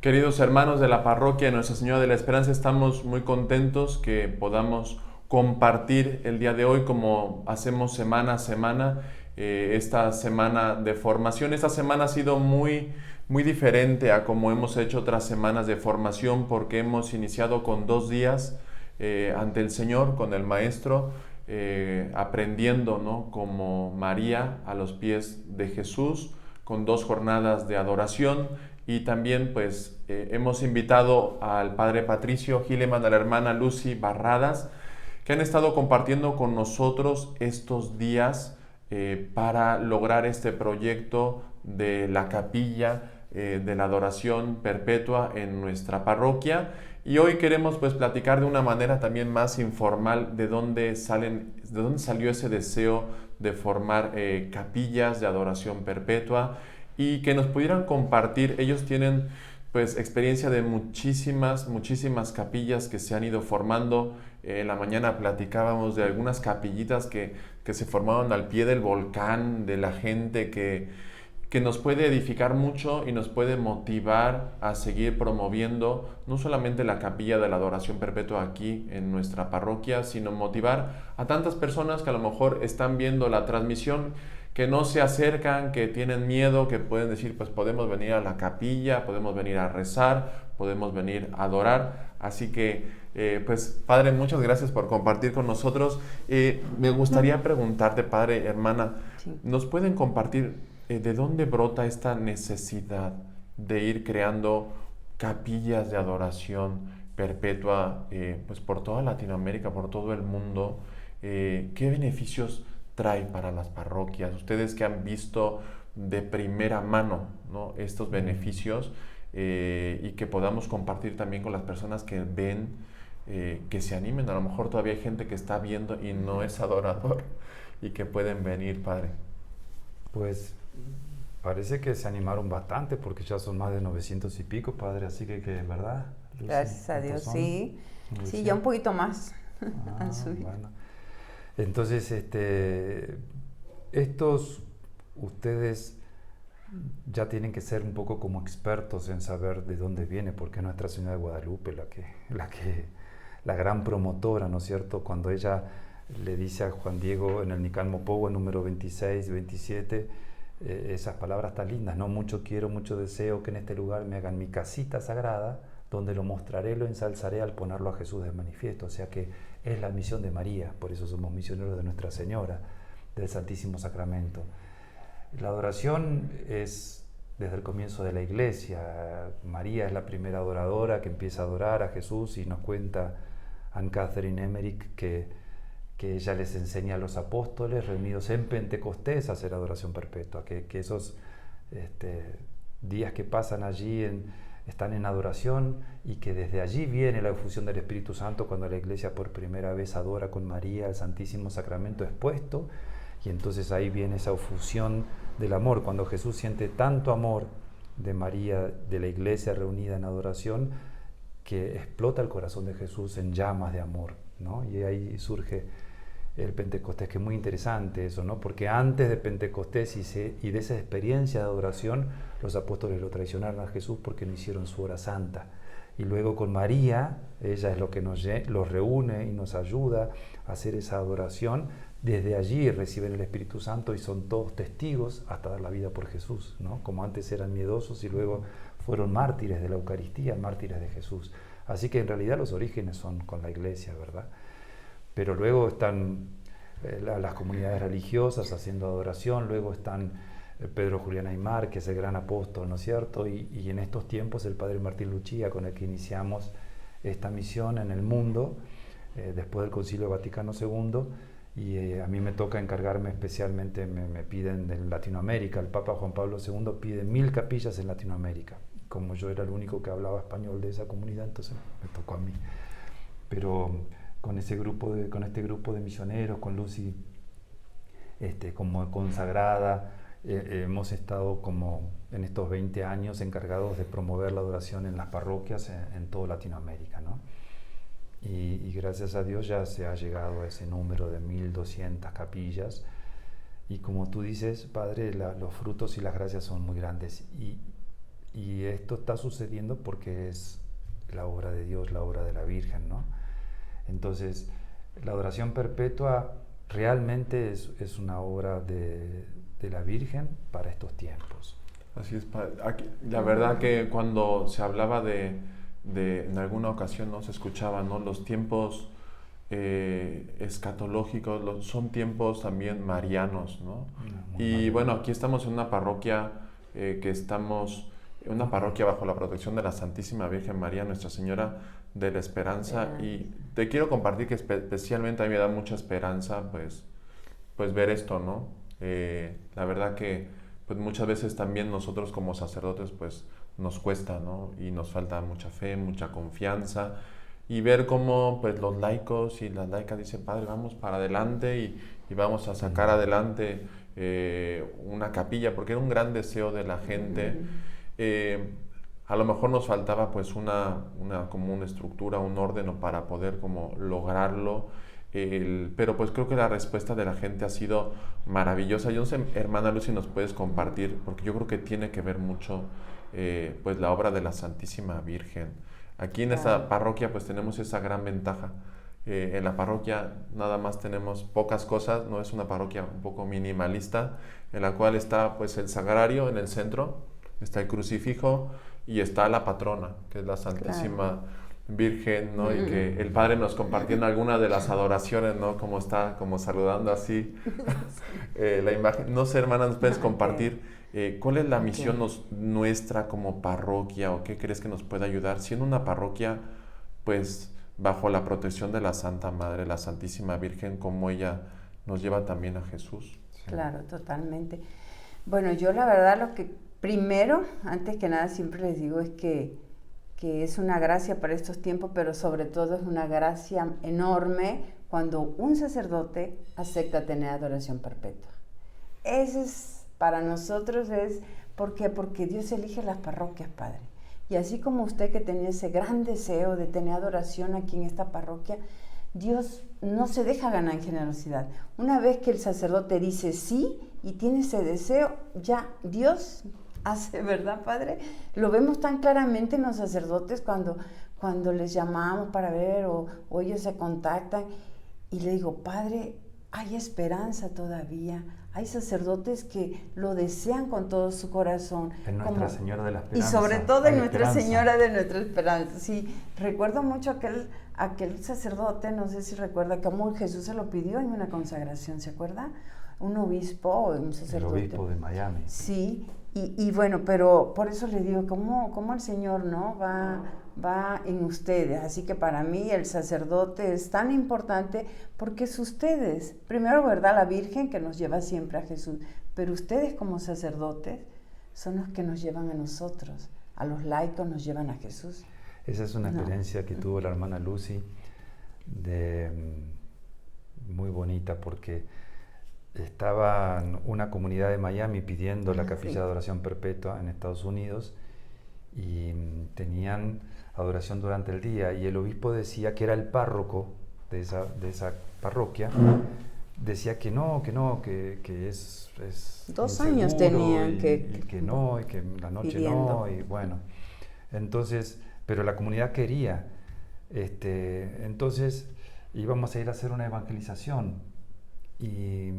Queridos hermanos de la parroquia Nuestra Señora de la Esperanza, estamos muy contentos que podamos compartir el día de hoy, como hacemos semana a semana, esta semana de formación. Esta semana ha sido muy diferente a como hemos hecho otras semanas de formación, porque hemos iniciado con 2 días ante el Señor, con el Maestro, aprendiendo, ¿no?, como María a los pies de Jesús, con 2 jornadas de adoración. Y también pues hemos invitado al padre Patricio Gileman, a la hermana Lucy Barradas, que han estado compartiendo con nosotros estos días para lograr este proyecto de la capilla de la adoración perpetua en nuestra parroquia. Y hoy queremos pues platicar de una manera también más informal de dónde salió ese deseo de formar capillas de adoración perpetua, y que nos pudieran compartir. Ellos tienen pues experiencia de muchísimas capillas que se han ido formando. En la mañana platicábamos de algunas capillitas que se formaron al pie del volcán, de la gente que nos puede edificar mucho y nos puede motivar a seguir promoviendo no solamente la capilla de la adoración perpetua aquí en nuestra parroquia, sino motivar a tantas personas que a lo mejor están viendo la transmisión, que no se acercan, que tienen miedo, que pueden decir, pues podemos venir a la capilla, podemos venir a rezar, podemos venir a adorar. Así que, pues Padre, muchas gracias por compartir con nosotros. Me gustaría preguntarte, Padre, hermana, Sí. ¿nos pueden compartir de dónde brota esta necesidad de ir creando capillas de adoración perpetua, pues por toda Latinoamérica, por todo el mundo? ¿Qué beneficios trae para las parroquias? Ustedes que han visto de primera mano, ¿no?, estos beneficios, y que podamos compartir también con las personas que ven, que se animen. A lo mejor todavía hay gente que está viendo y no es adorador y que pueden venir, Padre. Pues parece que se animaron bastante porque ya son más de 900 y pico, padre, así que ¿verdad, Lucy? Gracias a ¿Cuántos Dios, son? sí. Sí, ya Lucy. un poquito más han Ah, subido. bueno. Entonces, estos ustedes ya tienen que ser un poco como expertos en saber de dónde viene, porque es Nuestra Señora de Guadalupe la gran promotora, ¿no es cierto? Cuando ella le dice a Juan Diego en el Nicalmo Pogo, número 26, 27, esas palabras tan lindas, ¿no? Mucho quiero, mucho deseo que en este lugar me hagan mi casita sagrada, donde lo mostraré, lo ensalzaré al ponerlo a Jesús de manifiesto. O sea que es la misión de María, por eso somos misioneros de Nuestra Señora, del Santísimo Sacramento. La adoración es desde el comienzo de la Iglesia. María es la primera adoradora que empieza a adorar a Jesús, y nos cuenta Anne Catherine Emmerich que ella les enseña a los apóstoles reunidos en Pentecostés a hacer adoración perpetua, que esos días que pasan allí están en adoración, y que desde allí viene la efusión del Espíritu Santo cuando la Iglesia por primera vez adora con María el Santísimo Sacramento expuesto. Y entonces ahí viene esa efusión del amor, cuando Jesús siente tanto amor de María, de la Iglesia reunida en adoración, que explota el corazón de Jesús en llamas de amor, ¿no? Y ahí surge el Pentecostés, que es muy interesante eso, ¿no? Porque antes de Pentecostés y de esa experiencia de adoración, los apóstoles lo traicionaron a Jesús porque no hicieron su hora santa. Y luego con María, ella es lo que los reúne y nos ayuda a hacer esa adoración. Desde allí reciben el Espíritu Santo y son todos testigos hasta dar la vida por Jesús, ¿no? Como antes eran miedosos y luego fueron mártires de la Eucaristía, mártires de Jesús. Así que en realidad los orígenes son con la Iglesia, ¿verdad? Pero luego están las comunidades religiosas haciendo adoración, luego están Pedro Julián Aymar, que es el gran apóstol, ¿no es cierto? Y en estos tiempos el padre Martín Luchía, con el que iniciamos esta misión en el mundo, después del Concilio Vaticano II, y a mí me toca encargarme especialmente, me piden de Latinoamérica, el Papa Juan Pablo II pide 1000 capillas en Latinoamérica. Como yo era el único que hablaba español de esa comunidad, entonces me tocó a mí. Pero con este grupo de misioneros, con Lucy como consagrada, hemos estado como en estos 20 años encargados de promover la adoración en las parroquias en toda Latinoamérica, ¿no? Y gracias a Dios ya se ha llegado a ese número de 1200 capillas, y como tú dices, Padre, los frutos y las gracias son muy grandes. Y Y esto está sucediendo porque es la obra de Dios, la obra de la Virgen, ¿no? Entonces, la adoración perpetua realmente es una obra de la Virgen para estos tiempos. Así es, la verdad que cuando se hablaba en alguna ocasión, ¿no? Se escuchaba, ¿no? Los tiempos escatológicos son tiempos también marianos, ¿no? Y bueno, aquí estamos en una parroquia una parroquia bajo la protección de la Santísima Virgen María, Nuestra Señora de la Esperanza, y te quiero compartir que especialmente a mí me da mucha esperanza pues ver esto, ¿no? La verdad que pues muchas veces también nosotros como sacerdotes pues nos cuesta, ¿no? Y nos falta mucha fe, mucha confianza, y ver cómo pues los laicos y las laicas dicen, Padre, vamos para adelante y vamos a sacar adelante una capilla, porque era un gran deseo de la gente. A lo mejor nos faltaba pues como una estructura, un orden para poder como lograrlo, pero pues creo que la respuesta de la gente ha sido maravillosa. Yo no sé, hermana Lucy, nos puedes compartir, porque yo creo que tiene que ver mucho pues la obra de la Santísima Virgen. Aquí en esta parroquia pues tenemos esa gran ventaja. En la parroquia nada más tenemos pocas cosas, no es una parroquia un poco minimalista, en la cual está pues el sagrario en el centro, está el crucifijo y está la patrona, que es la Santísima Virgen, ¿no? Y que el Padre nos compartió en alguna de las adoraciones, ¿no? Como está, como saludando así la imagen. No sé, hermana, ¿nos puedes compartir cuál es la misión nuestra como parroquia, o qué crees que nos puede ayudar? Siendo una parroquia, pues, bajo la protección de la Santa Madre, la Santísima Virgen, como ella nos lleva también a Jesús. Claro, totalmente. Bueno, yo la verdad lo que primero, antes que nada, siempre les digo es que es una gracia para estos tiempos, pero sobre todo es una gracia enorme cuando un sacerdote acepta tener adoración perpetua. Ese es, para nosotros ¿por qué? Porque Dios elige las parroquias, Padre. Y así como usted que tenía ese gran deseo de tener adoración aquí en esta parroquia, Dios no se deja ganar en generosidad. Una vez que el sacerdote dice sí y tiene ese deseo, ya Dios hace, ¿verdad, Padre? Lo vemos tan claramente en los sacerdotes cuando les llamamos para ver o ellos se contactan y le digo, Padre, hay esperanza todavía. Hay sacerdotes que lo desean con todo su corazón. En Nuestra Señora de la Esperanza. Y sobre todo en Nuestra Señora de nuestra Esperanza. Sí, recuerdo mucho aquel sacerdote, no sé si recuerda, cómo Jesús se lo pidió en una consagración, ¿se acuerda? Un obispo o un sacerdote. El obispo de Miami. Sí, y bueno, pero por eso le digo, ¿cómo el Señor no va en ustedes? Así que para mí el sacerdote es tan importante porque es ustedes. Primero, ¿verdad? La Virgen que nos lleva siempre a Jesús, pero ustedes como sacerdotes son los que nos llevan a nosotros. A los laicos nos llevan a Jesús. Esa es una experiencia que tuvo la hermana Lucy muy bonita, porque estaba una comunidad de Miami pidiendo la capilla de adoración perpetua en Estados Unidos y tenían adoración durante el día, y el obispo decía, que era el párroco de esa parroquia, decía que es 2 años tenían que no, y que la noche pidiendo. No, y bueno, entonces, pero la comunidad quería, entonces íbamos a ir a hacer una evangelización. Y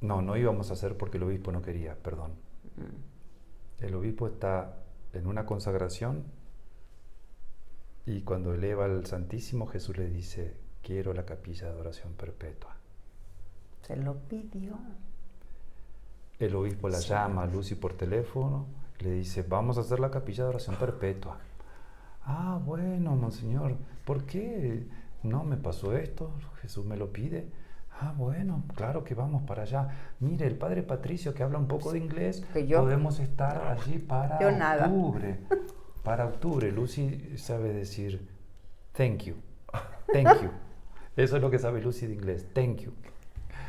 no íbamos a hacer porque el obispo no quería, perdón. El obispo está en una consagración y cuando eleva al Santísimo, Jesús le dice, quiero la capilla de adoración perpetua. Se lo pidió. El obispo la llama a Lucy por teléfono, le dice, vamos a hacer la capilla de adoración perpetua. Ah, bueno, monseñor, ¿por qué no me pasó esto? Jesús me lo pide. Ah, bueno, claro que vamos para allá. Mire, el padre Patricio, que habla un poco de inglés, podemos estar allí para octubre. Para octubre. Lucy sabe decir thank you. Thank you. Eso es lo que sabe Lucy de inglés. Thank you.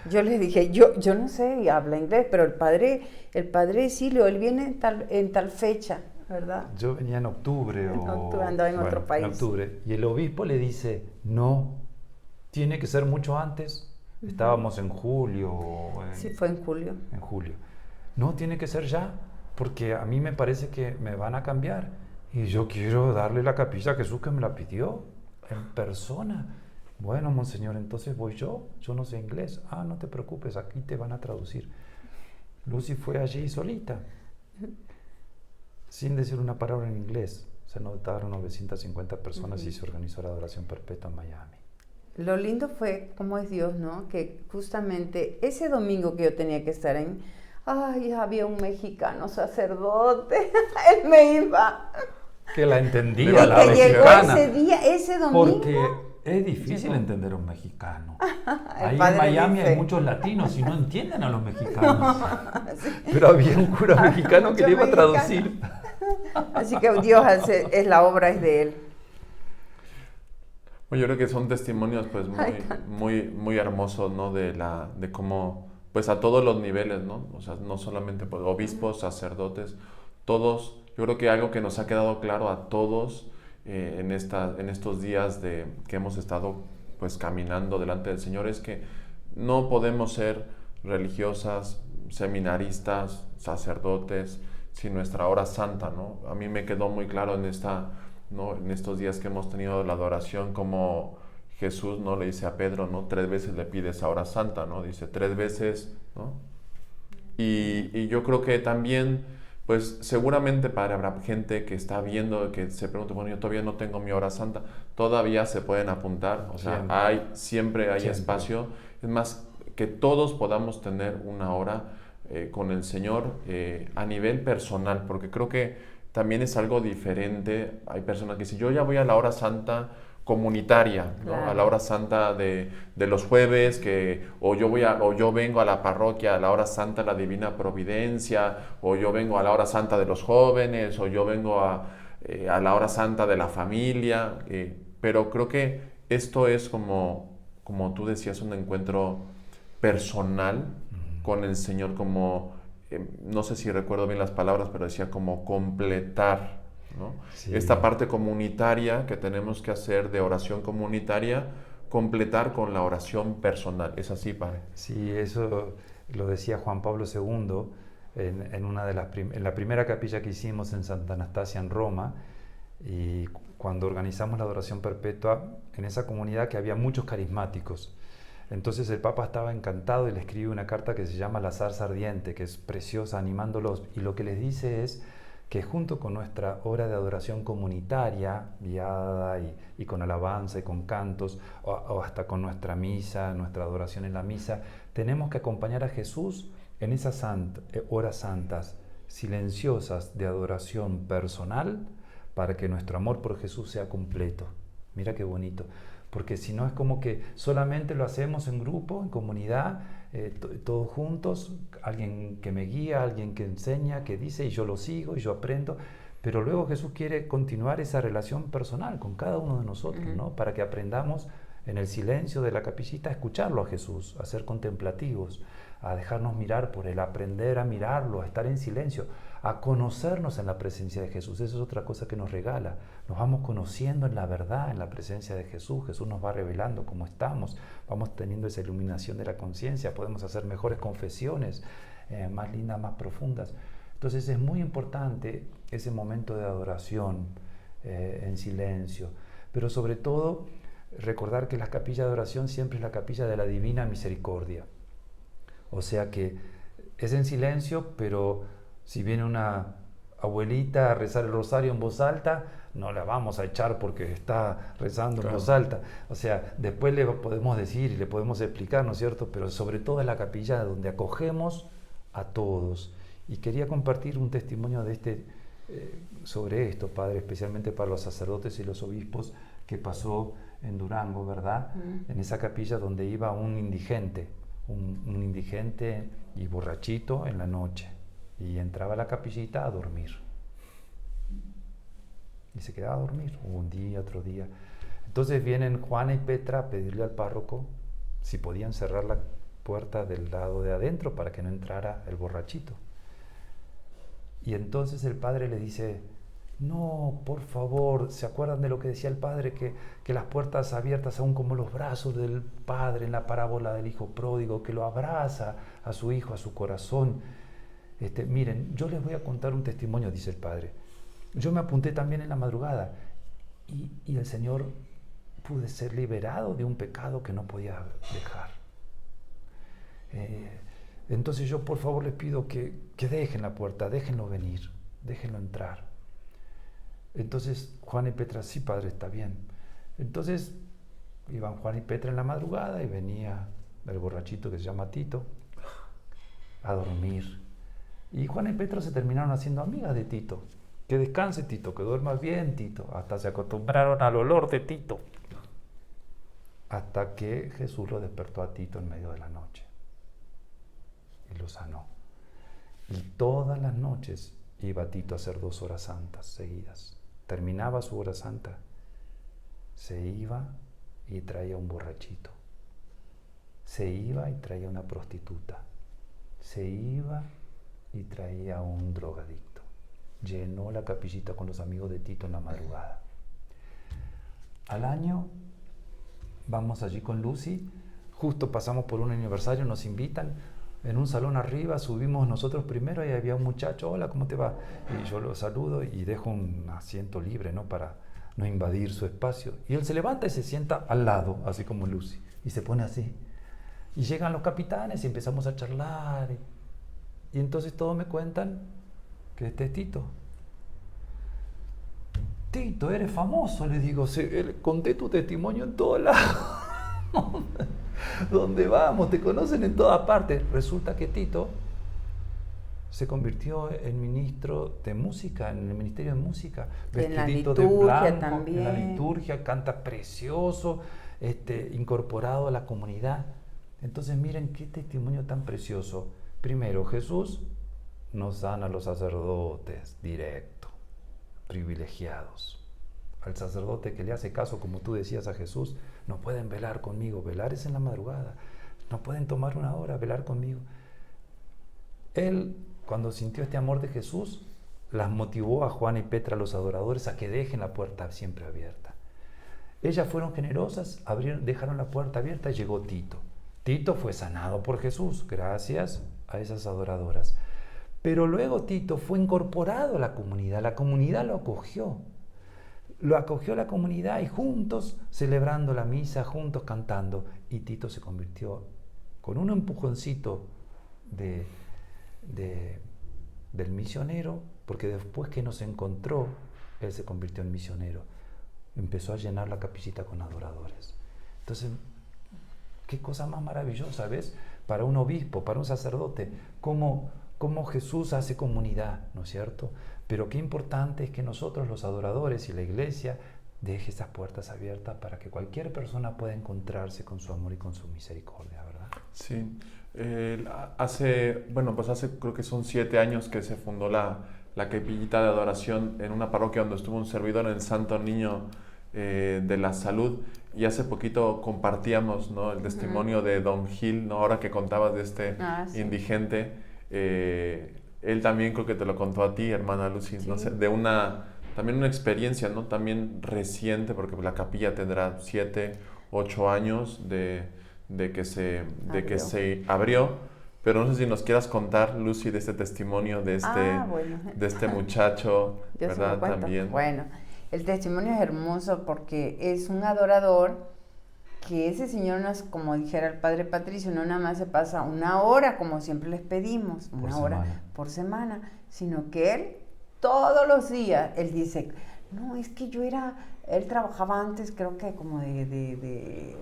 Yo le dije, yo no sé, habla inglés, pero el padre Silio, él viene en tal fecha, ¿verdad? Yo venía en octubre. Andaba en otro país. En octubre. Y el obispo le dice, no, tiene que ser mucho antes. Estábamos en julio. Sí, fue en julio. En julio. No, tiene que ser ya, porque a mí me parece que me van a cambiar y yo quiero darle la capilla a Jesús que me la pidió en persona. Bueno, monseñor, entonces voy yo no sé inglés. Ah, no te preocupes, aquí te van a traducir. Lucy fue allí solita, sin decir una palabra en inglés. Se anotaron 950 personas y se organizó la adoración perpetua en Miami. Lo lindo fue cómo es Dios, ¿no? Que justamente ese domingo que yo tenía que estar había un mexicano sacerdote, él me iba. Que la entendía, Y la que llegó mexicana. ese día, ese domingo. Porque es difícil entender a un mexicano. Ahí en padre Miami dice. hay muchos latinos y no entienden a los mexicanos. Sí. Pero había un cura mexicano que le iba a Mexicano. traducir. Así que Dios es la obra es de él. Bueno, yo creo que son testimonios pues Ay, muy hermosos, ¿no? De cómo, pues a todos los niveles, ¿no? O sea, no solamente pues, obispos, sacerdotes, todos. Yo creo que algo que nos ha quedado claro a todos en estos días que hemos estado pues caminando delante del Señor es que no podemos ser religiosas, seminaristas, sacerdotes, sin nuestra hora santa, ¿no? A mí me quedó muy claro en estos días que hemos tenido la adoración, como Jesús, ¿no? Le dice a Pedro, ¿no? 3 veces le pide esa hora santa, ¿no? Dice 3 veces, ¿no? Y yo creo que también, pues seguramente, Padre, habrá gente que está viendo, que se pregunta, bueno, yo todavía no tengo mi hora santa. Todavía se pueden apuntar, o sea, siempre hay espacio. Es más, que todos podamos tener una hora con el Señor a nivel personal, porque creo que también es algo diferente. Hay personas que dicen, yo ya voy a la hora santa comunitaria, ¿no? Claro. A la hora santa de los jueves, o yo vengo a la parroquia a la hora santa de la Divina Providencia, o yo vengo a la hora santa de los jóvenes, o yo vengo a la hora santa de la familia, pero creo que esto es como tú decías, un encuentro personal con el Señor, como no sé si recuerdo bien las palabras, pero decía como completar, ¿no? Sí. Esta parte comunitaria que tenemos que hacer de oración comunitaria, completar con la oración personal. ¿Es así, Padre? Sí, eso lo decía Juan Pablo II en la primera capilla que hicimos en Santa Anastasia en Roma, y cuando organizamos la adoración perpetua en esa comunidad, que había muchos carismáticos. Entonces el Papa estaba encantado y le escribe una carta que se llama La zarza ardiente, que es preciosa, animándolos, y lo que les dice es que junto con nuestra hora de adoración comunitaria, guiada y con alabanza y con cantos, o hasta con nuestra misa, nuestra adoración en la misa, tenemos que acompañar a Jesús en esas horas santas, silenciosas de adoración personal, para que nuestro amor por Jesús sea completo. Mira qué bonito. Porque si no es como que solamente lo hacemos en grupo, en comunidad, todos juntos, alguien que me guía, alguien que enseña, que dice, y yo lo sigo, y yo aprendo. Pero luego Jesús quiere continuar esa relación personal con cada uno de nosotros, ¿no? Para que aprendamos en el silencio de la capillita a escucharlo a Jesús, a ser contemplativos, a dejarnos mirar por Él, a aprender a mirarlo, a estar en silencio, a conocernos en la presencia de Jesús. Eso es otra cosa que nos regala. Nos vamos conociendo en la verdad, en la presencia de Jesús. Jesús nos va revelando cómo estamos. Vamos teniendo esa iluminación de la conciencia. Podemos hacer mejores confesiones, más lindas, más profundas. Entonces es muy importante ese momento de adoración en silencio. Pero sobre todo, recordar que la capilla de oración siempre es la capilla de la Divina Misericordia. O sea que es en silencio, pero si viene una abuelita a rezar el rosario en voz alta, no la vamos a echar porque está rezando en voz alta. O sea, después le podemos decir y le podemos explicar, ¿no es cierto? Pero sobre todo es la capilla donde acogemos a todos. Y quería compartir un testimonio sobre esto, Padre, especialmente para los sacerdotes y los obispos, que pasó en Durango, ¿verdad? En esa capilla donde iba un indigente y borrachito en la noche, y entraba a la capillita a dormir y se quedaba a dormir un día, otro día. Entonces vienen Juana y Petra a pedirle al párroco si podían cerrar la puerta del lado de adentro para que no entrara el borrachito. Y entonces el padre le dice: no, por favor, ¿se acuerdan de lo que decía el padre? Que las puertas abiertas son como los brazos del padre en la parábola del hijo pródigo, que lo abraza a su hijo, a su corazón. Miren, yo les voy a contar un testimonio, dice el padre. Yo me apunté también en la madrugada y el Señor pude ser liberado de un pecado que no podía dejar. Entonces yo por favor les pido que dejen la puerta, déjenlo venir, déjenlo entrar. Entonces Juan y Petra, sí padre, está bien. Entonces iban Juan y Petra en la madrugada y venía el borrachito que se llama Tito a dormir. Y Juan y Petra se terminaron haciendo amigas de Tito. Que descanse Tito, que duerma bien Tito. Hasta se acostumbraron al olor de Tito. Hasta que Jesús lo despertó a Tito en medio de la noche. Y lo sanó. Y todas las noches iba Tito a hacer 2 horas santas seguidas. Terminaba su hora santa, se iba y traía un borrachito. Se iba y traía una prostituta. Se iba y traía un drogadicto. Llenó la capillita con los amigos de Tito en la madrugada. Al año vamos allí con Lucy, justo pasamos por un aniversario, nos invitan, en un salón arriba, subimos nosotros primero y había un muchacho, hola, ¿cómo te va? Y yo lo saludo y dejo un asiento libre, ¿no? Para no invadir su espacio. Y él se levanta y se sienta al lado, así como Lucy, y se pone así. Y llegan los capitanes y empezamos a charlar. Y entonces todos me cuentan que este es Tito. Tito, eres famoso, le digo, conté tu testimonio en todos lados. ¿Dónde vamos? Te conocen en todas partes. Resulta que Tito se convirtió en ministro de música, en el ministerio de música. Vestidito de blanco, también. En la liturgia, canta precioso, incorporado a la comunidad. Entonces miren qué testimonio tan precioso. Primero, Jesús nos dan a los sacerdotes directo, privilegiados. Al sacerdote que le hace caso, como tú decías a Jesús, no pueden velar conmigo, velar es en la madrugada, no pueden tomar una hora, velar conmigo. Él, cuando sintió este amor de Jesús, las motivó a Juan y Petra, los adoradores, a que dejen la puerta siempre abierta. Ellas fueron generosas, dejaron la puerta abierta y llegó Tito. Tito fue sanado por Jesús, gracias a esas adoradoras. Pero luego Tito fue incorporado a la comunidad lo acogió. Lo acogió la comunidad y juntos celebrando la misa, juntos cantando. Y Tito se convirtió con un empujoncito del misionero, porque después que nos encontró, él se convirtió en misionero. Empezó a llenar la capillita con adoradores. Entonces, qué cosa más maravillosa, ¿ves? Para un obispo, para un sacerdote, cómo Jesús hace comunidad, ¿no es cierto? Pero qué importante es que nosotros, los adoradores y la iglesia, deje esas puertas abiertas para que cualquier persona pueda encontrarse con su amor y con su misericordia, ¿verdad? Sí. Hace creo que son 7 años que se fundó la capillita de adoración en una parroquia donde estuvo un servidor, en el Santo Niño de la Salud, y hace poquito compartíamos, ¿no?, el testimonio de Don Gil, ¿no?, ahora que contabas de este indigente. Él también creo que te lo contó a ti, hermana Lucy, sí. No sé, también una experiencia, ¿no?, también reciente, porque la capilla tendrá 7, 8 años de que se abrió, pero no sé si nos quieras contar, Lucy, de este testimonio de este muchacho, ¿verdad? También. Bueno, el testimonio es hermoso porque es un adorador que ese señor, como dijera el padre Patricio, no nada más se pasa 1 hora, como siempre les pedimos, una hora por semana, sino que él todos los días, él dice, no, es que él trabajaba antes, creo que como en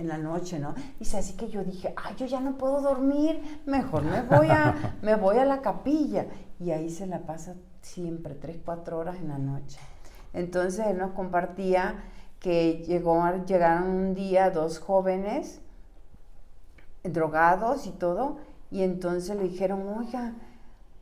la noche, ¿no? Dice, así que yo dije, yo ya no puedo dormir, mejor me voy a la capilla. Y ahí se la pasa siempre, 3-4 horas en la noche. Entonces él nos compartía que llegaron un día 2 jóvenes drogados y todo, y entonces le dijeron, oiga,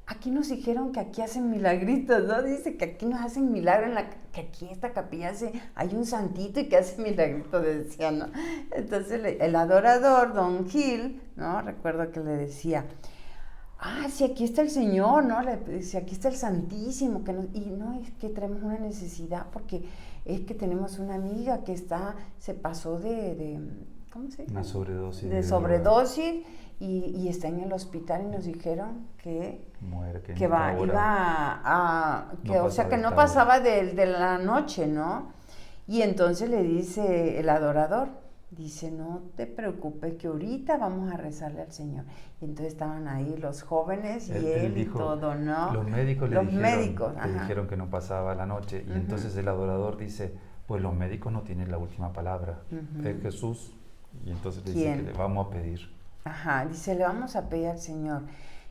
aquí nos dijeron que aquí hacen milagritos, ¿no? Dice que aquí nos hacen milagros, que aquí en esta capilla hay un santito y que hace milagritos, decía, ¿no? Entonces el adorador, Don Gil, ¿no?, recuerdo que le decía, sí, aquí está el Señor, ¿no? Le decía, aquí está el Santísimo, y no, es que tenemos una necesidad, porque es que tenemos una amiga que se pasó ¿cómo se dice? Una sobredosis. De sobredosis, y está en el hospital y nos dijeron que Muere, que que iba que, no o sea, pasaba que no esta pasaba de la noche, ¿no? Y entonces le dice el adorador, dice, no te preocupes, que ahorita vamos a rezarle al Señor. Y entonces estaban ahí los jóvenes y él y dijo, todo, ¿no? los médicos Los le médicos, dijeron que no pasaba la noche. Y entonces el adorador dice, pues los médicos no tienen la última palabra, es Jesús. Y entonces le dice ¿Quién? que le vamos a pedir. Ajá, dice, le vamos a pedir al Señor.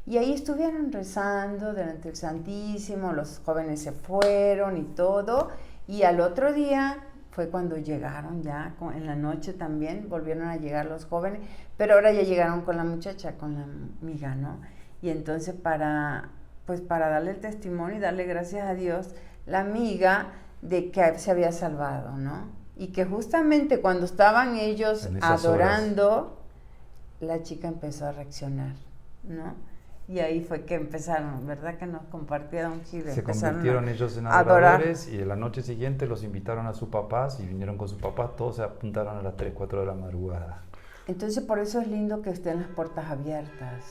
Y ahí estuvieron rezando delante del Santísimo, los jóvenes se fueron y todo, y al otro día fue cuando llegaron ya, en la noche también, volvieron a llegar los jóvenes, pero ahora ya llegaron con la muchacha, con la amiga, ¿no? Y entonces para darle el testimonio y darle gracias a Dios, la amiga de que se había salvado, ¿no? Y que justamente cuando estaban ellos adorando, la chica empezó a reaccionar, ¿no? Y ahí fue que empezaron, ¿verdad? Que nos compartieron Gil. Se convirtieron ellos en adoradores y la noche siguiente los invitaron a sus papás y vinieron con sus papás, todos se apuntaron a las 3, 4 de la madrugada. Entonces por eso es lindo que estén las puertas abiertas,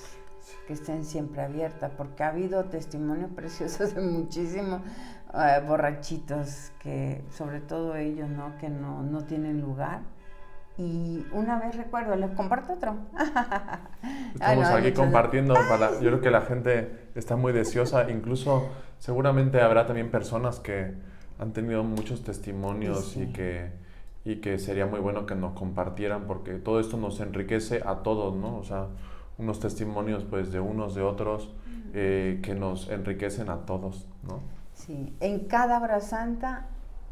que estén siempre abiertas, porque ha habido testimonios preciosos de muchísimos borrachitos, que sobre todo ellos, ¿no? Que no tienen lugar. Y una vez recuerdo, les comparto otro. Estamos aquí compartiendo, yo creo que la gente está muy deseosa, incluso seguramente habrá también personas que han tenido muchos testimonios sí. y que sería muy bueno que nos compartieran, porque todo esto nos enriquece a todos, ¿no? O sea, unos testimonios pues de unos, de otros, que nos enriquecen a todos, ¿no? Sí, en cada hora santa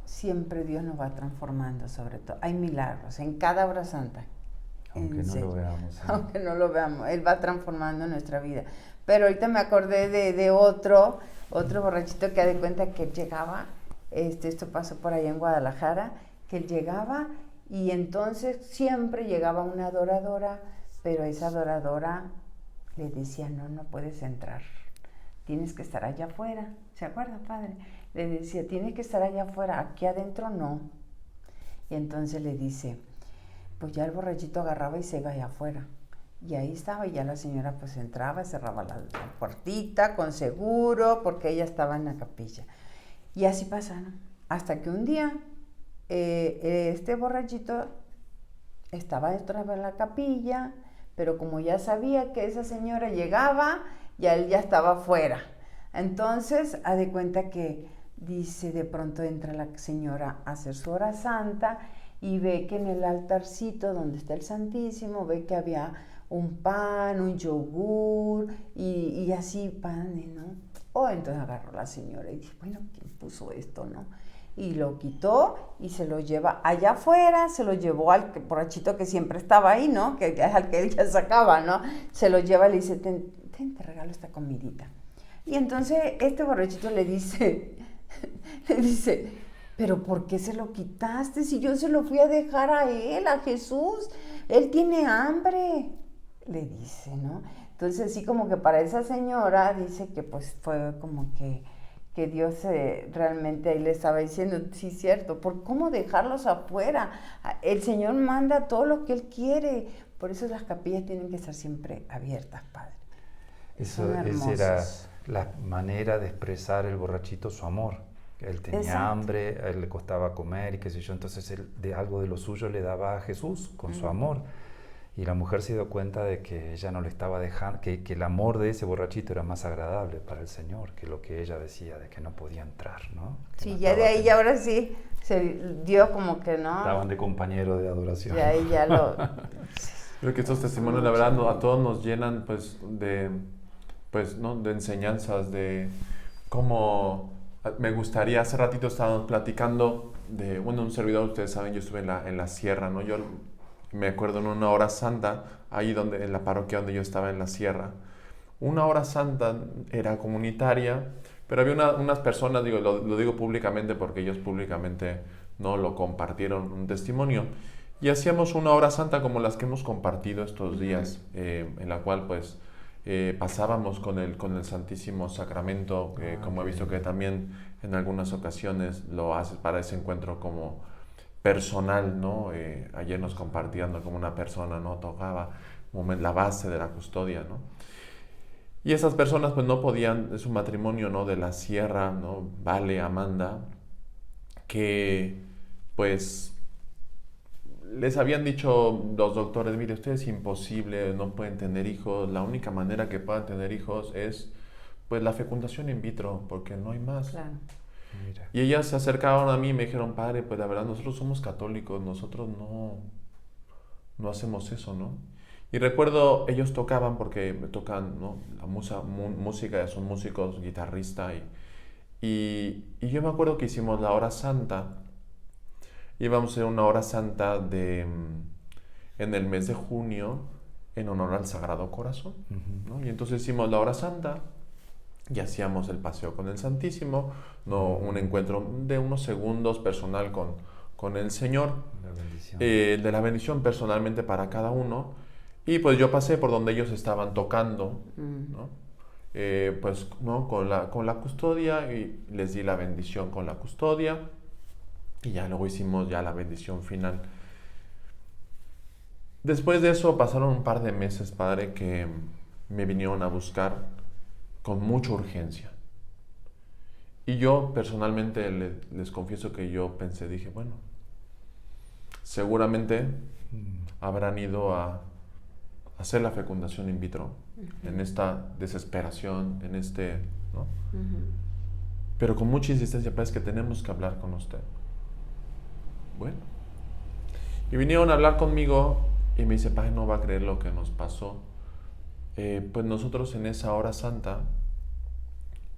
siempre Dios nos va transformando, sobre todo. Hay milagros en cada hora santa. Aunque no lo veamos. Aunque no lo veamos, Él va transformando nuestra vida. Pero ahorita me acordé de otro borrachito que ha de cuenta que él llegaba, esto pasó por allá en Guadalajara, que él llegaba y entonces siempre llegaba una adoradora, pero esa adoradora le decía, no puedes entrar, tienes que estar allá afuera. ¿Se acuerda, padre? Le decía, tienes que estar allá afuera, aquí adentro no. Y entonces le dice, pues ya el borrachito agarraba y se iba allá afuera. Y ahí estaba, y ya la señora pues entraba, cerraba la puertita con seguro, porque ella estaba en la capilla. Y así pasaron, hasta que un día este borrachito estaba otra vez en la capilla, pero como ya sabía que esa señora llegaba, ya él ya estaba afuera. Entonces, haz de cuenta que dice, de pronto entra la señora a hacer su hora santa y ve que en el altarcito donde está el Santísimo, ve que había un pan, un yogur y así pan, ¿no? Entonces agarró la señora y dijo, bueno, ¿quién puso esto, no? Y lo quitó y se lo lleva allá afuera, se lo llevó al borrachito que siempre estaba ahí, ¿no? Que es al que él ya sacaba, ¿no? Se lo lleva y le dice, te regalo esta comidita. Y entonces este borrachito le dice, pero ¿por qué se lo quitaste? Si yo se lo fui a dejar a él, a Jesús, él tiene hambre, le dice, ¿no? Entonces sí, como que para esa señora dice que pues fue como que Dios realmente ahí le estaba diciendo, sí, cierto, ¿por cómo dejarlos afuera? El Señor manda todo lo que Él quiere, por eso las capillas tienen que estar siempre abiertas, Padre. Esa era la manera de expresar el borrachito su amor. Él tenía hambre, a él le costaba comer y qué sé yo, entonces él de algo de lo suyo le daba a Jesús con su amor. Y la mujer se dio cuenta de que ella no le estaba dejando, que el amor de ese borrachito era más agradable para el Señor que lo que ella decía de que no podía entrar, ¿no? Que sí, no ya de ahí, ya ahora sí, se dio como que no. Estaban de compañero de adoración. Y ahí ya lo... Creo que estos testimonios, la verdad, a todos nos llenan pues ¿no? de enseñanzas, de cómo me gustaría, hace ratito estábamos platicando de, un servidor, ustedes saben, yo estuve en la sierra, ¿no? Yo me acuerdo en una hora santa, ahí en la parroquia donde yo estaba en la sierra, una hora santa era comunitaria, pero había unas personas, lo digo públicamente porque ellos públicamente no lo compartieron, un testimonio, y hacíamos una hora santa como las que hemos compartido estos días, en la cual pues pasábamos con el Santísimo Sacramento, como he visto que también en algunas ocasiones lo haces para ese encuentro como personal, ¿no? Ayer nos compartían como una persona, ¿no? Tocaba, la base de la custodia, ¿no? Y esas personas pues no podían, es un matrimonio, ¿no? De la sierra, ¿no? Vale, Amanda, que pues les habían dicho los doctores, mire, usted es imposible, no pueden tener hijos, la única manera que puedan tener hijos es pues la fecundación in vitro, porque no hay más. Claro. Mira. Y ellas se acercaron a mí y me dijeron, padre, pues la verdad nosotros somos católicos, nosotros no hacemos eso, ¿no? Y recuerdo, ellos tocaban porque me tocan, ¿no? La música, son músicos, guitarrista, y yo me acuerdo que hicimos la hora santa. Íbamos a hacer una hora santa en el mes de junio en honor al Sagrado Corazón, ¿no? Y entonces hicimos la hora santa y hacíamos el paseo con el Santísimo, ¿no? Un encuentro de unos segundos personal con el Señor, La bendición. de la bendición personalmente para cada uno. Y pues yo pasé por donde ellos estaban tocando, ¿no? Pues, ¿no? Con la custodia, y les di la bendición con la custodia. Y ya luego hicimos ya la bendición final. Después de eso pasaron un par de meses, padre, que me vinieron a buscar con mucha urgencia. Y yo personalmente les confieso que yo pensé, dije, bueno, seguramente habrán ido a hacer la fecundación in vitro, en esta desesperación, ¿no? Pero con mucha insistencia, pues, que tenemos que hablar con usted. Bueno, y vinieron a hablar conmigo y me dice, padre, no va a creer lo que nos pasó. Pues nosotros en esa hora santa,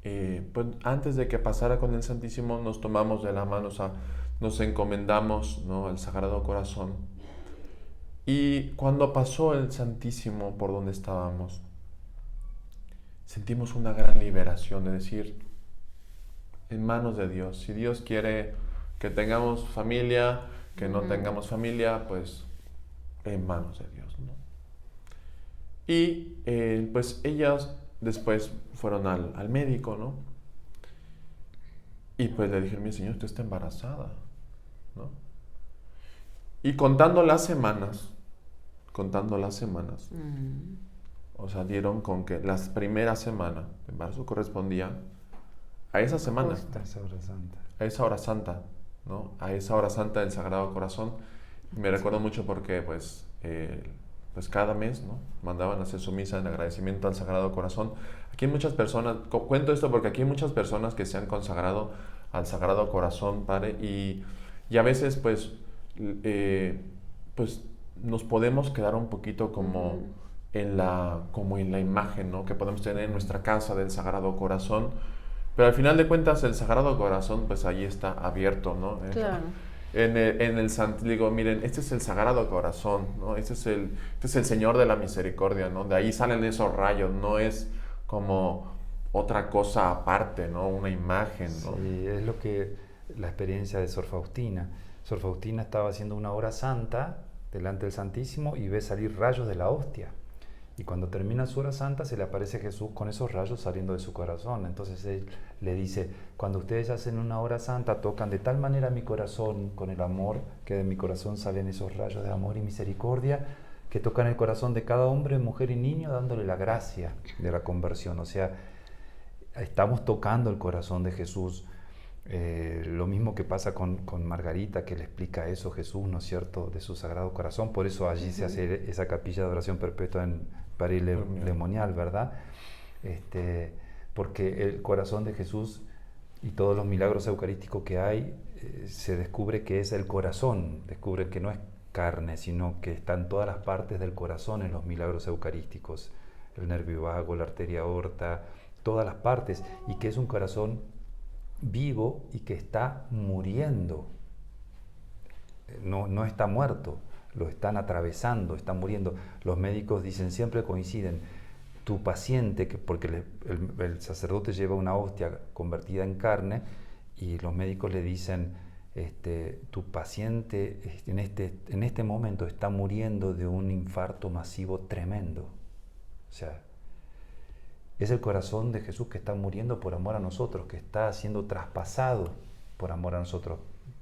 pues antes de que pasara con el Santísimo, nos tomamos de la mano, o sea, nos encomendamos, ¿no? Al Sagrado Corazón. Y cuando pasó el Santísimo por donde estábamos, sentimos una gran liberación de decir, en manos de Dios, si Dios quiere que tengamos familia, que no tengamos familia, pues en manos de Dios, ¿no? Y pues ellas después fueron al médico, ¿no? Y pues le dijeron, mi señor, usted está embarazada, ¿no? Y contando las semanas, o sea, dieron con que las primeras semanas de embarazo correspondían a esa semana, Esa hora santa. a esa hora santa, ¿no? A esa hora santa del Sagrado Corazón. Y me recuerdo mucho porque pues cada mes, ¿no? Mandaban a hacer su misa en agradecimiento al Sagrado Corazón. Aquí hay muchas personas, cuento esto porque aquí hay muchas personas que se han consagrado al Sagrado Corazón, Padre, y a veces pues nos podemos quedar un poquito como en la imagen, ¿no? Que podemos tener en nuestra casa del Sagrado Corazón, pero al final de cuentas el Sagrado Corazón pues ahí está abierto, ¿no? Claro. En el digo, miren, este es el Sagrado Corazón, ¿no? Este es el Señor de la Misericordia, ¿no? De ahí salen esos rayos, no es como otra cosa aparte, ¿no? Una imagen, ¿no? Sí, es lo que la experiencia de Sor Faustina. Sor Faustina estaba haciendo una hora santa delante del Santísimo y ve salir rayos de la hostia. Y cuando termina su hora santa se le aparece Jesús con esos rayos saliendo de su corazón. Entonces él le dice, cuando ustedes hacen una hora santa, tocan de tal manera mi corazón con el amor, que de mi corazón salen esos rayos de amor y misericordia, que tocan el corazón de cada hombre, mujer y niño, dándole la gracia de la conversión. O sea, estamos tocando el corazón de Jesús. Lo mismo que pasa con Margarita, que le explica eso Jesús, ¿no es cierto?, de su Sagrado Corazón. Por eso allí se hace esa capilla de oración perpetua en París Le Monial, ¿verdad? Porque el corazón de Jesús y todos los milagros eucarísticos que hay, se descubre que es el corazón, descubre que no es carne, sino que están todas las partes del corazón en los milagros eucarísticos, el nervio vago, la arteria aorta, todas las partes, y que es un corazón vivo y que está muriendo, no está muerto, lo están atravesando, está muriendo. Los médicos dicen, siempre coinciden, tu paciente, porque el sacerdote lleva una hostia convertida en carne y los médicos le dicen, tu paciente en este momento está muriendo de un infarto masivo tremendo. O sea, es el corazón de Jesús que está muriendo por amor a nosotros, que está siendo traspasado por amor a nosotros,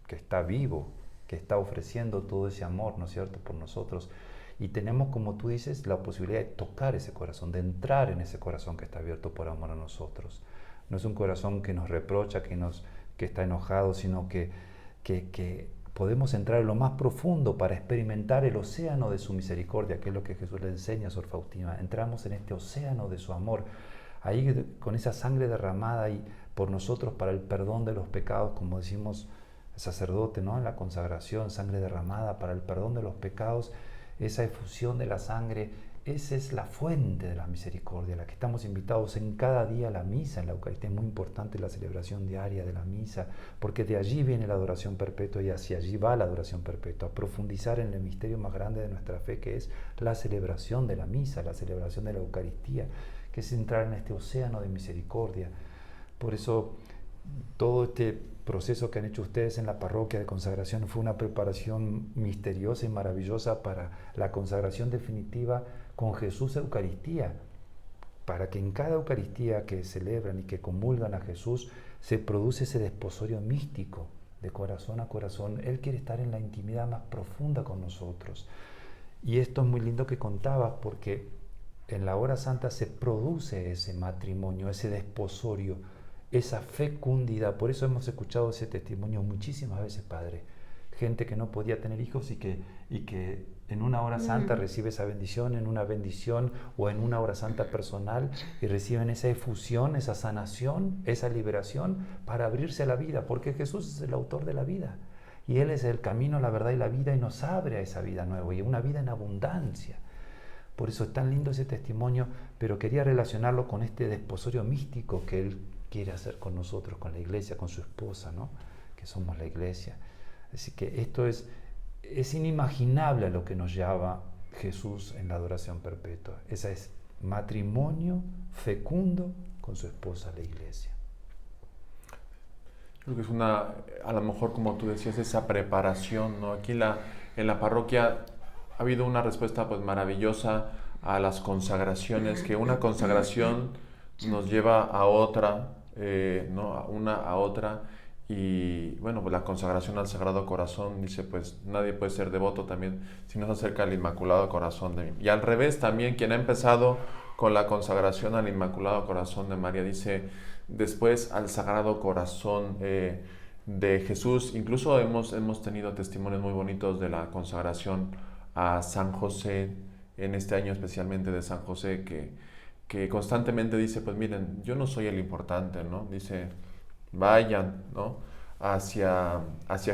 que está vivo, que está ofreciendo todo ese amor, ¿no es cierto?, por nosotros. Y tenemos, como tú dices, la posibilidad de tocar ese corazón, de entrar en ese corazón que está abierto por amor a nosotros. No es un corazón que nos reprocha, que está enojado, sino que podemos entrar en lo más profundo para experimentar el océano de su misericordia, que es lo que Jesús le enseña a Sor Faustina. Entramos en este océano de su amor, ahí con esa sangre derramada y por nosotros para el perdón de los pecados, como decimos el sacerdote, ¿no? En la consagración, sangre derramada para el perdón de los pecados, esa efusión de la sangre, esa es la fuente de la misericordia, la que estamos invitados en cada día a la misa, en la Eucaristía. Es muy importante la celebración diaria de la misa, porque de allí viene la adoración perpetua y hacia allí va la adoración perpetua, profundizar en el misterio más grande de nuestra fe, que es la celebración de la misa, la celebración de la Eucaristía, que es entrar en este océano de misericordia. Por eso todo este proceso que han hecho ustedes en la parroquia de consagración fue una preparación misteriosa y maravillosa para la consagración definitiva con Jesús Eucaristía, para que en cada Eucaristía que celebran y que comulgan a Jesús se produce ese desposorio místico de corazón a corazón. Él quiere estar en la intimidad más profunda con nosotros. Y esto es muy lindo que contabas, porque en la hora santa se produce ese matrimonio, ese desposorio, esa fecundidad. Por eso hemos escuchado ese testimonio muchísimas veces, Padre. Gente que no podía tener hijos y que en una hora santa recibe esa bendición, en una bendición o en una hora santa personal, y reciben esa efusión, esa sanación, esa liberación para abrirse a la vida, porque Jesús es el autor de la vida y Él es el camino, la verdad y la vida, y nos abre a esa vida nueva y una vida en abundancia. Por eso es tan lindo ese testimonio, pero quería relacionarlo con este desposorio místico que Él quiere hacer con nosotros, con la Iglesia, con su esposa, ¿no? Que somos la Iglesia. Así que esto es inimaginable a lo que nos llama Jesús en la adoración perpetua. Ese es matrimonio fecundo con su esposa, la Iglesia. Creo que es a lo mejor, como tú decías, esa preparación, ¿no? Aquí en la parroquia ha habido una respuesta pues maravillosa a las consagraciones, que una consagración nos lleva a otra, ¿no? Una a otra. Y bueno, pues la consagración al Sagrado Corazón, dice, pues nadie puede ser devoto también si no se acerca al Inmaculado Corazón de mí. Y al revés también, quien ha empezado con la consagración al Inmaculado Corazón de María, dice después al Sagrado Corazón de Jesús. Incluso hemos tenido testimonios muy bonitos de la consagración a San José, en este año especialmente de San José, que constantemente dice, pues miren, yo no soy el importante, ¿no? Dice, vayan, ¿no? hacia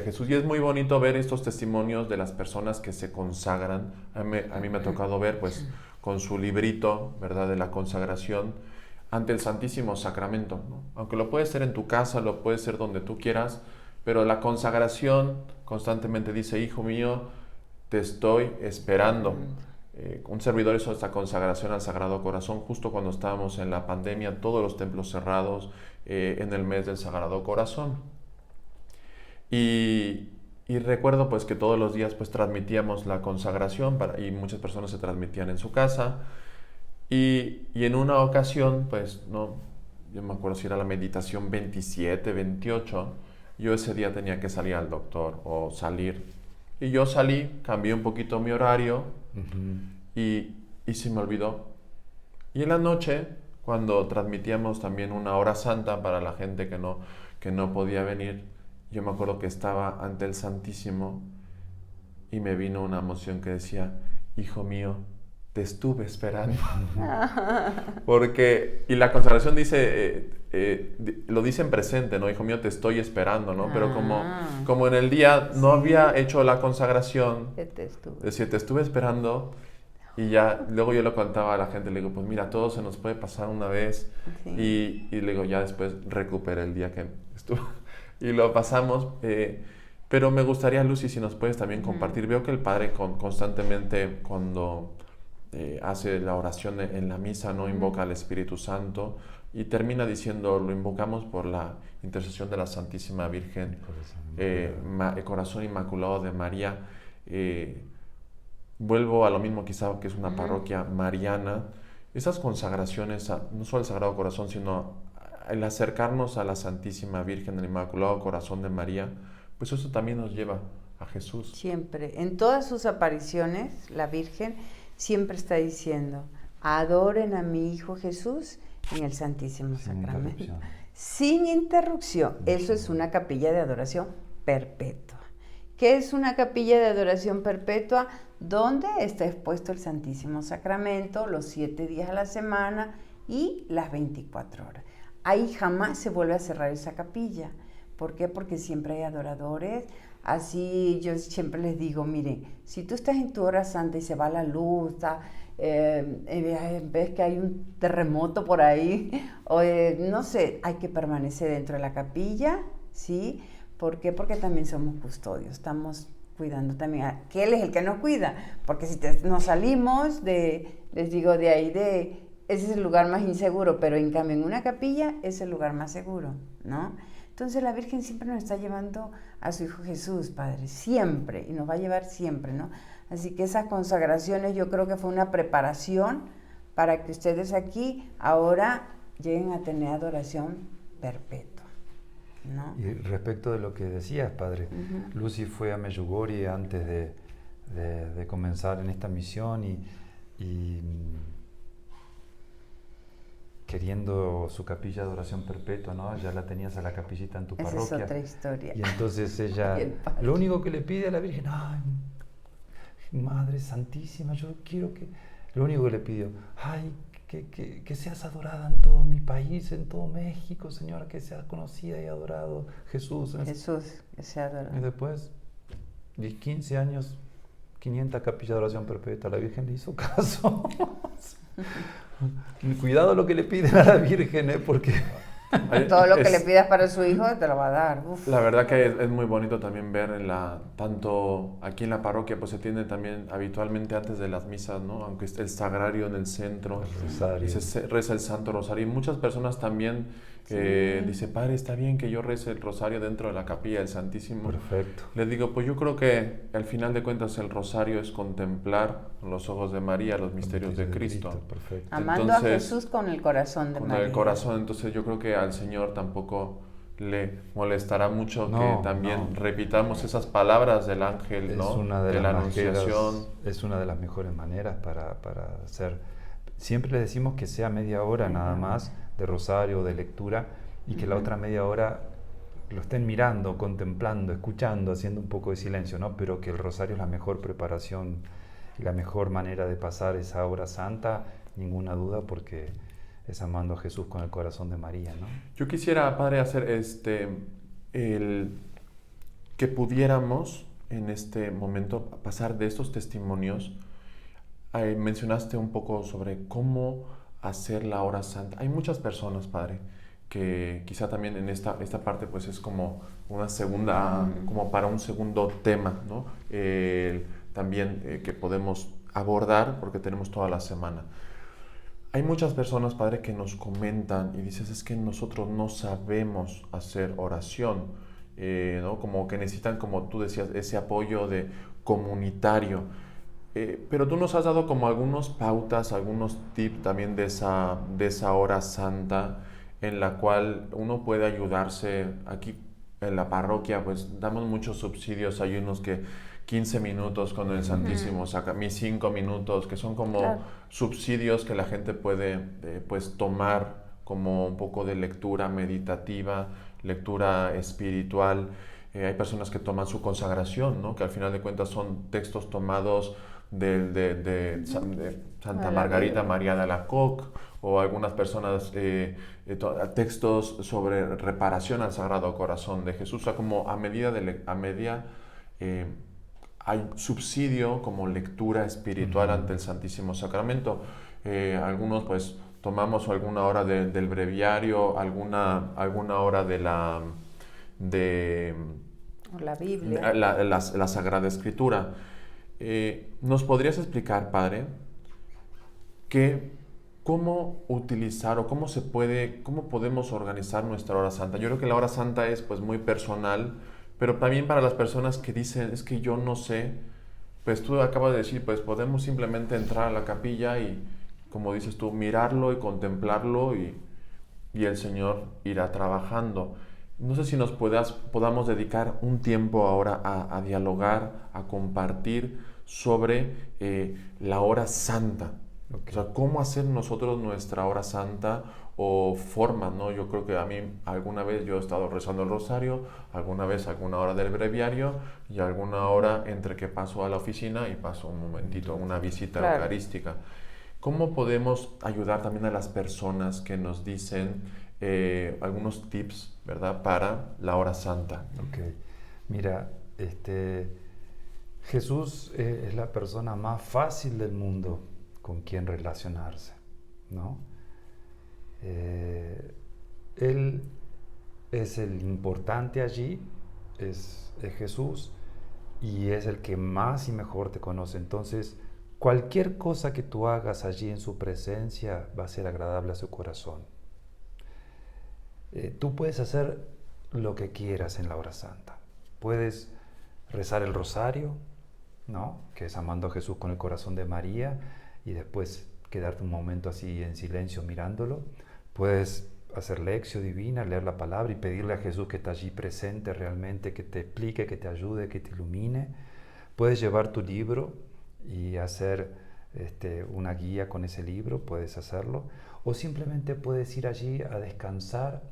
Jesús. Y es muy bonito ver estos testimonios de las personas que se consagran. A mí me ha tocado ver, pues, con su librito, ¿verdad?, de la consagración ante el Santísimo Sacramento, ¿no? Aunque lo puedes hacer en tu casa, lo puedes hacer donde tú quieras, pero la consagración constantemente dice, hijo mío, te estoy esperando. Un servidor hizo esta consagración al Sagrado Corazón justo cuando estábamos en la pandemia, todos los templos cerrados, en el mes del Sagrado Corazón. Y recuerdo pues que todos los días pues transmitíamos la consagración y muchas personas se transmitían en su casa. Y en una ocasión, pues, no, yo me acuerdo si era la meditación 27, 28, yo ese día tenía que salir al doctor o salir. Y yo salí, cambié un poquito mi horario y se me olvidó. Y en la noche, cuando transmitíamos también una hora santa para la gente que no podía venir, yo me acuerdo que estaba ante el Santísimo y me vino una emoción que decía, hijo mío, te estuve esperando. Y la consagración dice, lo dice en presente, ¿no? Hijo mío, te estoy esperando, ¿no? Pero como en el día no había hecho la consagración, decía, te estuve esperando. Y ya, luego yo lo contaba a la gente, le digo, pues mira, todo se nos puede pasar una vez. Sí. Y le digo, ya después recuperé el día que estuve. Y lo pasamos. Pero me gustaría, Lucy, si nos puedes también compartir. Veo que el Padre constantemente, cuando hace la oración en la misa, no invoca al Espíritu Santo y termina diciendo, lo invocamos por la intercesión de la Santísima Virgen, el Corazón Inmaculado de María. Vuelvo a lo mismo quizá que es una parroquia mariana. Esas consagraciones, no solo al Sagrado Corazón, sino el acercarnos a la Santísima Virgen, el Inmaculado Corazón de María, pues eso también nos lleva a Jesús. Siempre, en todas sus apariciones, la Virgen siempre está diciendo, adoren a mi Hijo Jesús en el Santísimo Sacramento. Sin interrupción. Eso es una capilla de adoración perpetua. ¿Qué es una capilla de adoración perpetua? Donde está expuesto el Santísimo Sacramento los 7 días a la semana y las 24 horas. Ahí jamás se vuelve a cerrar esa capilla. ¿Por qué? Porque siempre hay adoradores. Así yo siempre les digo, miren, si tú estás en tu hora santa y se va la luz, ves que hay un terremoto por ahí, o no sé, hay que permanecer dentro de la capilla, ¿sí? ¿Por qué? Porque también somos custodios, estamos cuidando también, que Él es el que nos cuida, porque si nos salimos les digo, de ahí, ese es el lugar más inseguro, pero en cambio en una capilla es el lugar más seguro, ¿no? Entonces la Virgen siempre nos está llevando a su Hijo Jesús, Padre, siempre, y nos va a llevar siempre, ¿no? Así que esas consagraciones yo creo que fue una preparación para que ustedes aquí ahora lleguen a tener adoración perpetua, ¿no? Y respecto de lo que decías, Padre, Lucy fue a Medjugorje antes de comenzar en esta misión y queriendo su capilla de adoración perpetua, ¿no? Ya la tenías a la capillita en tu parroquia. Esa es otra historia. Y entonces ella, lo único que le pide a la Virgen, ay, Madre Santísima, yo quiero que, lo único que le pidió, ay, que seas adorada en todo mi país, en todo México, Señora, que seas conocida y adorado, Jesús. Jesús, que sea adorado. Y después, de 15 años, 500 capillas de adoración perpetua, la Virgen le hizo caso. Cuidado lo que le piden a la Virgen, porque todo lo que le pidas para su hijo te lo va a dar. Uf. La verdad que es muy bonito también ver tanto aquí en la parroquia, pues se tiene también habitualmente antes de las misas, ¿no? Aunque esté el sagrario en el centro, y se reza el Santo Rosario. Y muchas personas también dicen, Padre, está bien que yo rece el Rosario dentro de la capilla del Santísimo. Perfecto. Les digo, pues yo creo que al final de cuentas el Rosario es contemplar con los ojos de María los misterios de Cristo. Perfecto. Amando a Jesús con el corazón de María. Con el corazón, entonces yo creo que al Señor tampoco le molestará mucho que también repitamos esas palabras del ángel, ¿no? De la Anunciación. Es una de las mejores maneras para hacer. Siempre le decimos que sea media hora nada más de rosario, de lectura, y que la otra media hora lo estén mirando, contemplando, escuchando, haciendo un poco de silencio, ¿no? Pero que el rosario es la mejor preparación y la mejor manera de pasar esa hora santa, ninguna duda, porque es amando a Jesús con el corazón de María, ¿no? Yo quisiera, Padre, hacer que pudiéramos en este momento pasar de estos testimonios. Mencionaste un poco sobre cómo hacer la hora santa. Hay muchas personas, Padre, que quizá también en esta parte pues es como una segunda, como para un segundo tema, ¿no? También que podemos abordar porque tenemos toda la semana. Hay muchas personas, Padre, que nos comentan y dices, es que nosotros no sabemos hacer oración, ¿no? Como que necesitan, como tú decías, ese apoyo comunitario. Pero tú nos has dado como algunas pautas, algunos tips también de esa hora santa en la cual uno puede ayudarse. Aquí en la parroquia pues damos muchos subsidios, hay unos que 15 minutos con el Santísimo, mis 5 minutos, que son como subsidios que la gente puede pues tomar como un poco de lectura meditativa, lectura espiritual. Hay personas que toman su consagración, ¿no? Que al final de cuentas son textos tomados de Santa Margarita María de Alacoque, o algunas personas textos sobre reparación al Sagrado Corazón de Jesús. O sea, como a medida hay subsidio como lectura espiritual ante el Santísimo Sacramento. Algunos pues tomamos alguna hora del breviario, alguna hora de la Biblia, la Sagrada Escritura. ¿Nos podrías explicar, Padre, cómo utilizar o cómo podemos organizar nuestra hora santa? Yo creo que la hora santa es pues muy personal, pero también para las personas que dicen, es que yo no sé, pues tú acabas de decir, pues podemos simplemente entrar a la capilla y, como dices tú, mirarlo y contemplarlo y el Señor irá trabajando. no sé si nos podamos dedicar un tiempo ahora a dialogar, a compartir sobre la hora santa. Okay. O sea, cómo hacer nosotros nuestra hora santa o formas, ¿no? Yo creo que a mí alguna vez yo he estado rezando el rosario, alguna vez alguna hora del breviario y alguna hora entre que paso a la oficina y paso un momentito, una visita eucarística. ¿Cómo podemos ayudar también a las personas que nos dicen algunos tips, ¿verdad?, para la hora santa? Okay. Mira, Jesús es la persona más fácil del mundo con quien relacionarse, ¿no? Él es el importante allí, es Jesús, y es el que más y mejor te conoce. Entonces, cualquier cosa que tú hagas allí en su presencia va a ser agradable a su corazón. Tú puedes hacer lo que quieras en la hora santa. Puedes rezar el rosario, ¿no?, que es amando a Jesús con el corazón de María, y después quedarte un momento así en silencio mirándolo. Puedes hacer lección divina, leer la palabra y pedirle a Jesús que está allí presente realmente, que te explique, que te ayude, que te ilumine. Puedes llevar tu libro y hacer una guía con ese libro, puedes hacerlo. O simplemente puedes ir allí a descansar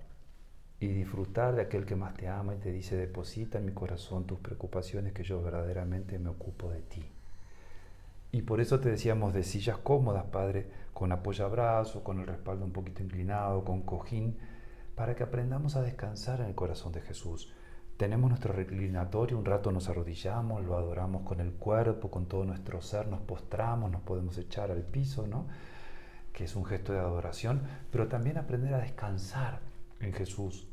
y disfrutar de aquel que más te ama y te dice: deposita en mi corazón tus preocupaciones, que yo verdaderamente me ocupo de ti. Y por eso te decíamos de sillas cómodas, Padre, con apoyabrazo, con el respaldo un poquito inclinado, con cojín, para que aprendamos a descansar en el corazón de Jesús. Tenemos nuestro reclinatorio, un rato nos arrodillamos, lo adoramos con el cuerpo, con todo nuestro ser, nos postramos, nos podemos echar al piso, ¿no?, que es un gesto de adoración, pero también aprender a descansar en Jesús.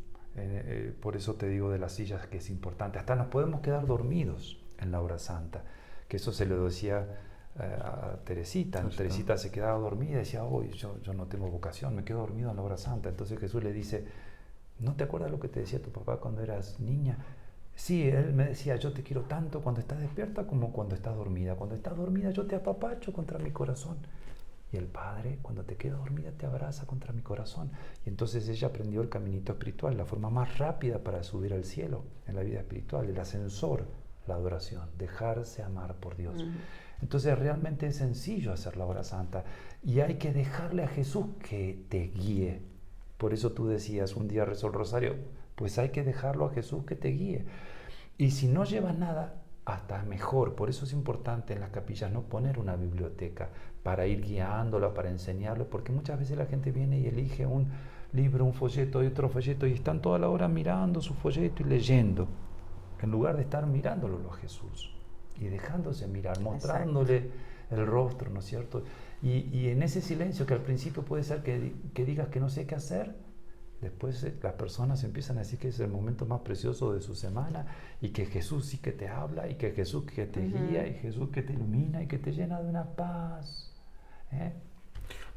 Por eso te digo de las sillas que es importante. Hasta nos podemos quedar dormidos en la hora santa, que eso se lo decía a Teresita. ¿No? Teresita se quedaba dormida y decía: hoy yo no tengo vocación, me quedo dormido en la hora santa. Entonces Jesús le dice: ¿no te acuerdas lo que te decía tu papá cuando eras niña? Sí, él me decía: yo te quiero tanto cuando estás despierta como cuando estás dormida. Cuando estás dormida yo te apapacho contra mi corazón. Y el Padre, cuando te queda dormida, te abraza contra mi corazón. Y entonces ella aprendió el caminito espiritual, la forma más rápida para subir al cielo en la vida espiritual, el ascensor, la adoración, dejarse amar por Dios. Entonces realmente es sencillo hacer la hora santa y hay que dejarle a Jesús que te guíe. Por eso tú decías: un día rezo el rosario. Pues hay que dejarlo a Jesús que te guíe. Y si no llevas nada, hasta mejor. Por eso es importante en las capillas no poner una biblioteca para ir guiándolo, para enseñarlo, porque muchas veces la gente viene y elige un libro, un folleto y otro folleto y están toda la hora mirando su folleto y leyendo, en lugar de estar mirándolo a Jesús y dejándose mirar, mostrándole el rostro, ¿no es cierto? Y en ese silencio que al principio puede ser que digas que no sé qué hacer, después las personas empiezan a decir que es el momento más precioso de su semana y que Jesús sí que te habla y que Jesús que te guía y Jesús que te ilumina y que te llena de una paz.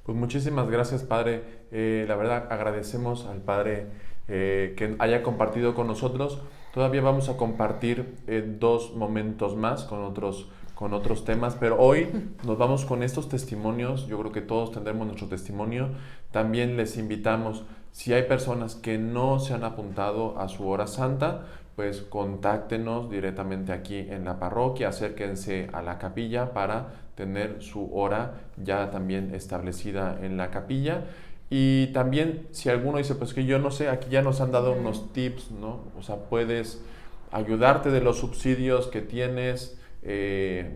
Pues muchísimas gracias, Padre. La verdad agradecemos al Padre que haya compartido con nosotros. Todavía vamos a compartir 2 momentos más con otros temas, pero hoy nos vamos con estos testimonios. Yo creo que todos tendremos nuestro testimonio. También les invitamos, si hay personas que no se han apuntado a su hora santa, pues contáctenos directamente aquí en la parroquia, acérquense a la capilla para tener su hora ya también establecida en la capilla. Y también si alguno dice: pues que yo no sé, aquí ya nos han dado unos tips, ¿no? O sea, puedes ayudarte de los subsidios que tienes,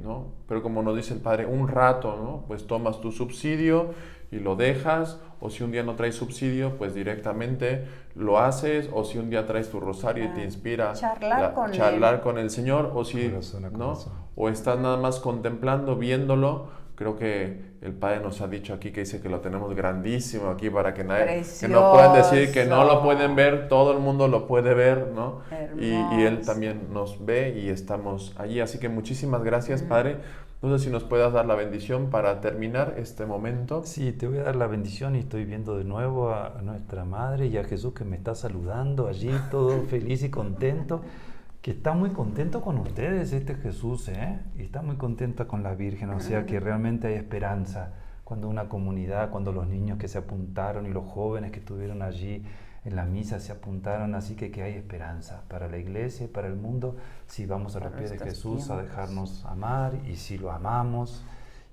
¿no? Pero como nos dice el Padre, un rato, ¿no? Pues tomas tu subsidio y lo dejas, o si un día no traes subsidio, pues directamente lo haces, o si un día traes tu rosario y te inspira charlar con el Señor, o si ¿no? O estás nada más contemplando, viéndolo. Creo que el Padre nos ha dicho aquí, que dice que lo tenemos grandísimo aquí para que nadie, que no puedan decir que no lo pueden ver, todo el mundo lo puede ver, ¿no? Y Él también nos ve y estamos allí. Así que muchísimas gracias, Padre. No sé si nos puedas dar la bendición para terminar este momento. Sí, te voy a dar la bendición y estoy viendo de nuevo a nuestra Madre y a Jesús que me está saludando allí, todo feliz y contento. Que está muy contento con ustedes Jesús, y está muy contenta con la Virgen, o sea que realmente hay esperanza cuando una comunidad, cuando los niños que se apuntaron y los jóvenes que estuvieron allí en la misa se apuntaron, así que hay esperanza para la iglesia y para el mundo si vamos a los pies de Jesús a dejarnos amar, y si lo amamos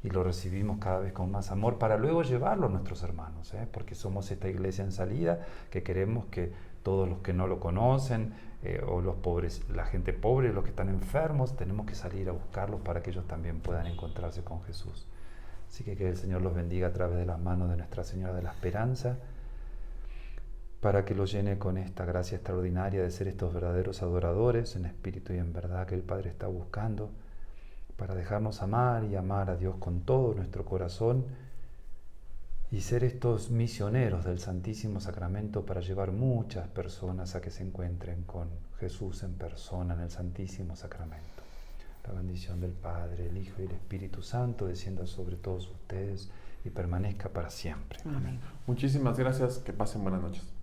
y lo recibimos cada vez con más amor para luego llevarlo a nuestros hermanos, porque somos esta iglesia en salida que queremos que todos los que no lo conocen, o los pobres, la gente pobre, los que están enfermos, tenemos que salir a buscarlos para que ellos también puedan encontrarse con Jesús. Así que el Señor los bendiga a través de las manos de Nuestra Señora de la Esperanza, para que los llene con esta gracia extraordinaria de ser estos verdaderos adoradores en espíritu y en verdad que el Padre está buscando, para dejarnos amar y amar a Dios con todo nuestro corazón y ser estos misioneros del Santísimo Sacramento para llevar muchas personas a que se encuentren con Jesús en persona en el Santísimo Sacramento. La bendición del Padre, el Hijo y el Espíritu Santo descienda sobre todos ustedes y permanezca para siempre. Amén. Muchísimas gracias, que pasen buenas noches.